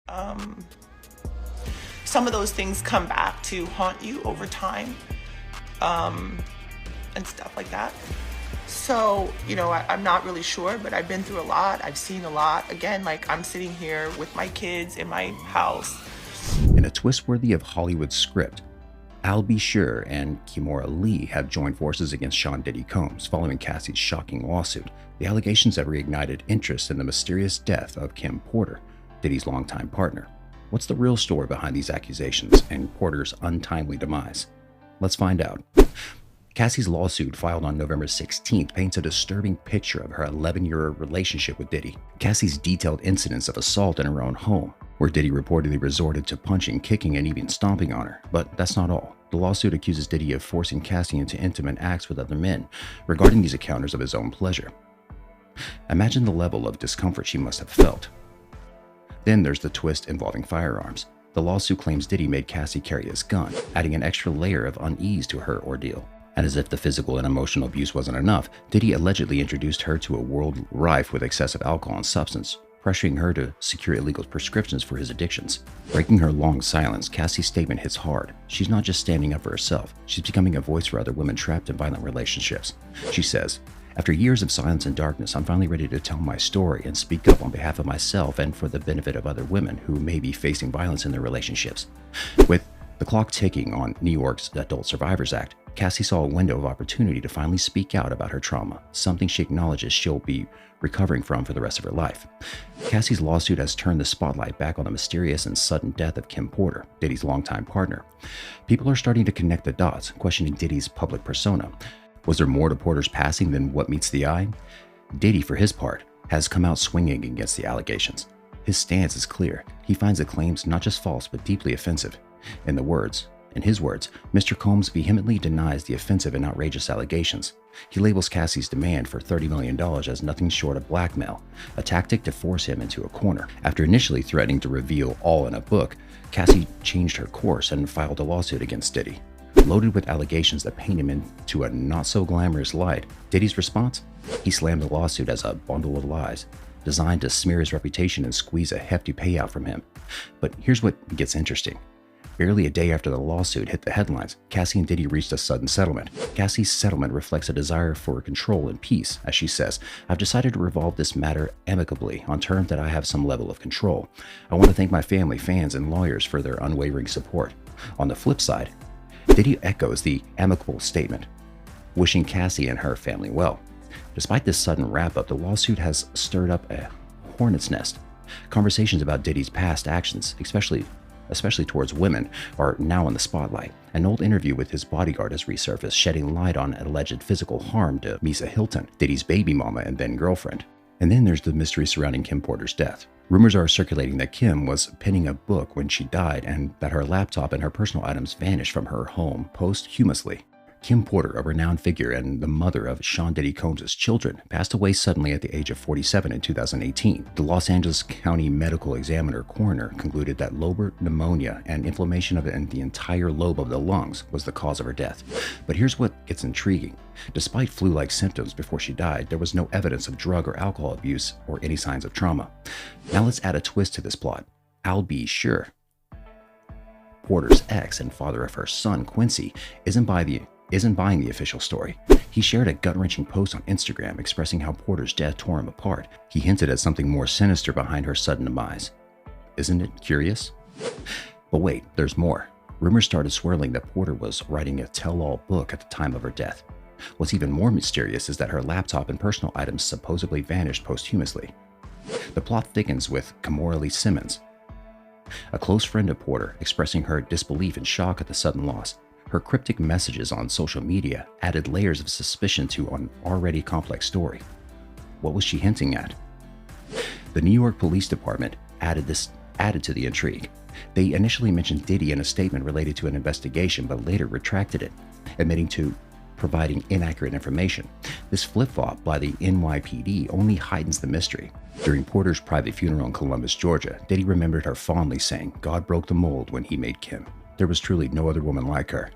Um, some of those things come back to haunt you over time, um, and stuff like that. So, I'm not really sure, but I've been through a lot. I've seen a lot. Again, like I'm sitting here with my kids in my house. In a twist worthy of Hollywood's script, Al B. Sure and Kimora Lee have joined forces against Sean Diddy Combs following Cassie's shocking lawsuit. The allegations have reignited interest in the mysterious death of Kim Porter, Diddy's longtime partner. What's the real story behind these accusations and Porter's untimely demise? Let's find out. Cassie's lawsuit, filed on November 16th, paints a disturbing picture of her 11-year relationship with Diddy. Cassie's detailed incidents of assault in her own home, where Diddy reportedly resorted to punching, kicking, and even stomping on her. But that's not all. The lawsuit accuses Diddy of forcing Cassie into intimate acts with other men, regarding these encounters of his own pleasure. Imagine the level of discomfort she must have felt. Then there's the twist involving firearms. The lawsuit claims Diddy made Cassie carry his gun, adding an extra layer of unease to her ordeal. And as if the physical and emotional abuse wasn't enough, Diddy allegedly introduced her to a world rife with excessive alcohol and substance, pressuring her to secure illegal prescriptions for his addictions. Breaking her long silence, Cassie's statement hits hard. She's not just standing up for herself, she's becoming a voice for other women trapped in violent relationships. She says, "After years of silence and darkness, I'm finally ready to tell my story and speak up on behalf of myself and for the benefit of other women who may be facing violence in their relationships." With the clock ticking on New York's Adult Survivors Act, Cassie saw a window of opportunity to finally speak out about her trauma, something she acknowledges she'll be recovering from for the rest of her life. Cassie's lawsuit has turned the spotlight back on the mysterious and sudden death of Kim Porter, Diddy's longtime partner. People are starting to connect the dots, questioning Diddy's public persona. Was there more to Porter's passing than what meets the eye? Diddy, for his part, has come out swinging against the allegations. His stance is clear. He finds the claims not just false, but deeply offensive. In his words, Mr. Combs vehemently denies the offensive and outrageous allegations. He labels Cassie's demand for $30 million as nothing short of blackmail, a tactic to force him into a corner. After initially threatening to reveal all in a book, Cassie changed her course and filed a lawsuit against Diddy. Loaded with allegations that paint him into a not-so-glamorous light, Diddy's response? He slammed the lawsuit as a bundle of lies, designed to smear his reputation and squeeze a hefty payout from him. But here's what gets interesting. Barely a day after the lawsuit hit the headlines, Cassie and Diddy reached a sudden settlement. Cassie's settlement reflects a desire for control and peace. As she says, "I've decided to resolve this matter amicably on terms that I have some level of control. I want to thank my family, fans, and lawyers for their unwavering support." On the flip side, Diddy echoes the amicable statement, wishing Cassie and her family well. Despite this sudden wrap-up, the lawsuit has stirred up a hornet's nest. Conversations about Diddy's past actions, especially towards women, are now in the spotlight. An old interview with his bodyguard has resurfaced, shedding light on alleged physical harm to Misa Hilton, Diddy's baby mama and then girlfriend. And then there's the mystery surrounding Kim Porter's death. Rumors are circulating that Kim was penning a book when she died and that her laptop and her personal items vanished from her home posthumously. Kim Porter, a renowned figure and the mother of Sean Diddy Combs' children, passed away suddenly at the age of 47 in 2018. The Los Angeles County Medical Examiner coroner concluded that lobar pneumonia and inflammation in the entire lobe of the lungs was the cause of her death. But here's what gets intriguing. Despite flu-like symptoms before she died, there was no evidence of drug or alcohol abuse or any signs of trauma. Now let's add a twist to this plot. Al B. Sure, Porter's ex and father of her son, Quincy, isn't buying the official story. He shared a gut-wrenching post on Instagram expressing how Porter's death tore him apart. He hinted at something more sinister behind her sudden demise. Isn't it curious? But wait, there's more. Rumors started swirling that Porter was writing a tell-all book at the time of her death. What's even more mysterious is that her laptop and personal items supposedly vanished posthumously. The plot thickens with Kimora Lee Simmons, a close friend of Porter, expressing her disbelief and shock at the sudden loss. Her cryptic messages on social media added layers of suspicion to an already complex story. What was she hinting at? The New York Police Department added to the intrigue. They initially mentioned Diddy in a statement related to an investigation, but later retracted it, admitting to providing inaccurate information. This flip-flop by the NYPD only heightens the mystery. During Porter's private funeral in Columbus, Georgia, Diddy remembered her fondly, saying, "God broke the mold when he made Kim. There was truly no other woman like her."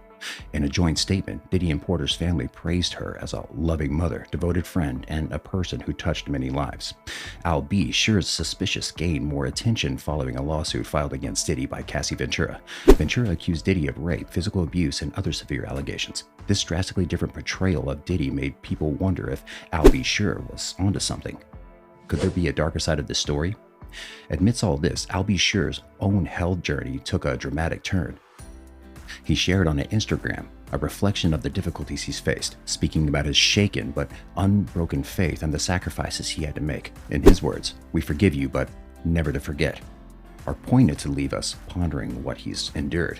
In a joint statement, Diddy and Porter's family praised her as a loving mother, devoted friend, and a person who touched many lives. Al B. Sure's suspicious gained more attention following a lawsuit filed against Diddy by Cassie Ventura. Ventura accused Diddy of rape, physical abuse, and other severe allegations. This drastically different portrayal of Diddy made people wonder if Al B. Sure was onto something. Could there be a darker side of this story? Amidst all this, Al B. Sure's own hell journey took a dramatic turn. He shared on Instagram a reflection of the difficulties he's faced, speaking about his shaken but unbroken faith and the sacrifices he had to make. In his words, "We forgive you, but never to forget," are pointed to leave us pondering what he's endured.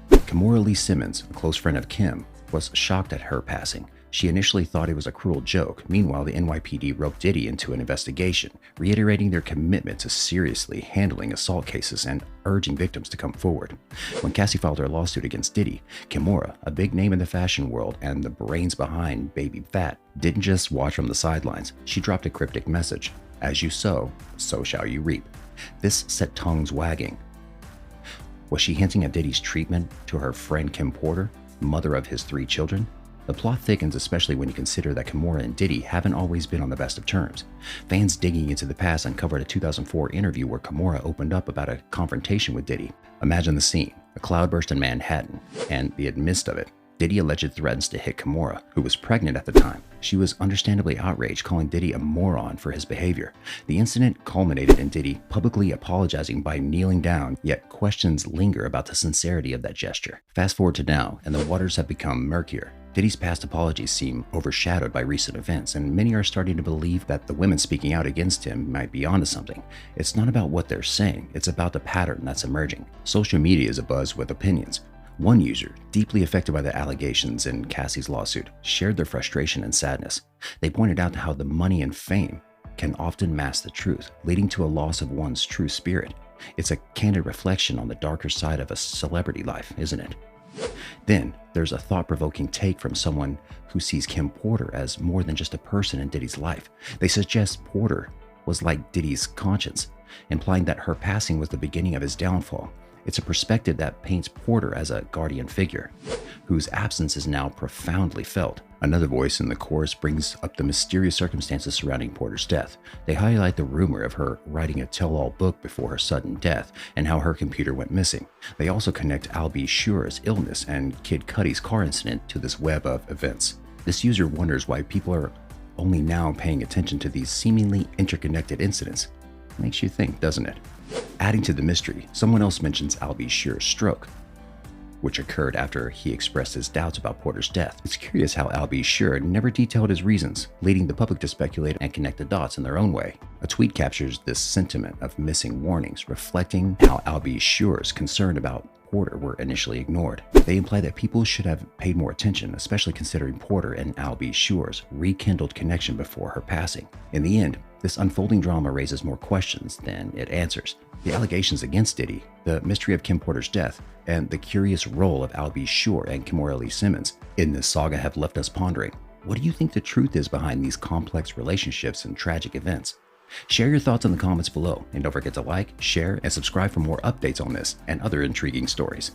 Kimora Lee Simmons, a close friend of Kim, was shocked at her passing. She initially thought it was a cruel joke. Meanwhile, the NYPD roped Diddy into an investigation, reiterating their commitment to seriously handling assault cases and urging victims to come forward. When Cassie filed her lawsuit against Diddy, Kimora, a big name in the fashion world and the brains behind Baby Phat, didn't just watch from the sidelines. She dropped a cryptic message: "As you sow, so shall you reap." This set tongues wagging. Was she hinting at Diddy's treatment to her friend Kim Porter, mother of his 3 children? The plot thickens, especially when you consider that Kimora and Diddy haven't always been on the best of terms. Fans digging into the past uncovered a 2004 interview where Kimora opened up about a confrontation with Diddy. Imagine the scene: a cloudburst in Manhattan, and in the midst of it, Diddy alleged threats to hit Kimora, who was pregnant at the time. She was understandably outraged, calling Diddy a moron for his behavior. The incident culminated in Diddy publicly apologizing by kneeling down, yet questions linger about the sincerity of that gesture. Fast forward to now, and the waters have become murkier. Diddy's past apologies seem overshadowed by recent events, and many are starting to believe that the women speaking out against him might be onto something. It's not about what they're saying, it's about the pattern that's emerging. Social media is abuzz with opinions. One user, deeply affected by the allegations in Cassie's lawsuit, shared their frustration and sadness. They pointed out how the money and fame can often mask the truth, leading to a loss of one's true spirit. It's a candid reflection on the darker side of a celebrity life, isn't it? Then, there's a thought-provoking take from someone who sees Kim Porter as more than just a person in Diddy's life. They suggest Porter was like Diddy's conscience, implying that her passing was the beginning of his downfall. It's a perspective that paints Porter as a guardian figure, whose absence is now profoundly felt. Another voice in the chorus brings up the mysterious circumstances surrounding Porter's death. They highlight the rumor of her writing a tell-all book before her sudden death and how her computer went missing. They also connect Al B. Sure's illness and Kid Cudi's car incident to this web of events. This user wonders why people are only now paying attention to these seemingly interconnected incidents. Makes you think, doesn't it? Adding to the mystery, someone else mentions Al B. Sure's stroke, which occurred after he expressed his doubts about Porter's death. It's curious how Al B. Sure never detailed his reasons, leading the public to speculate and connect the dots in their own way. A tweet captures this sentiment of missing warnings, reflecting how Al B. Sure's concern about Porter were initially ignored. They imply that people should have paid more attention, especially considering Porter and Al B. Sure's rekindled connection before her passing. In the end, this unfolding drama raises more questions than it answers. The allegations against Diddy, the mystery of Kim Porter's death, and the curious role of Al B. Sure and Kimora Lee Simmons in this saga have left us pondering. What do you think the truth is behind these complex relationships and tragic events? Share your thoughts in the comments below, and don't forget to like, share, and subscribe for more updates on this and other intriguing stories.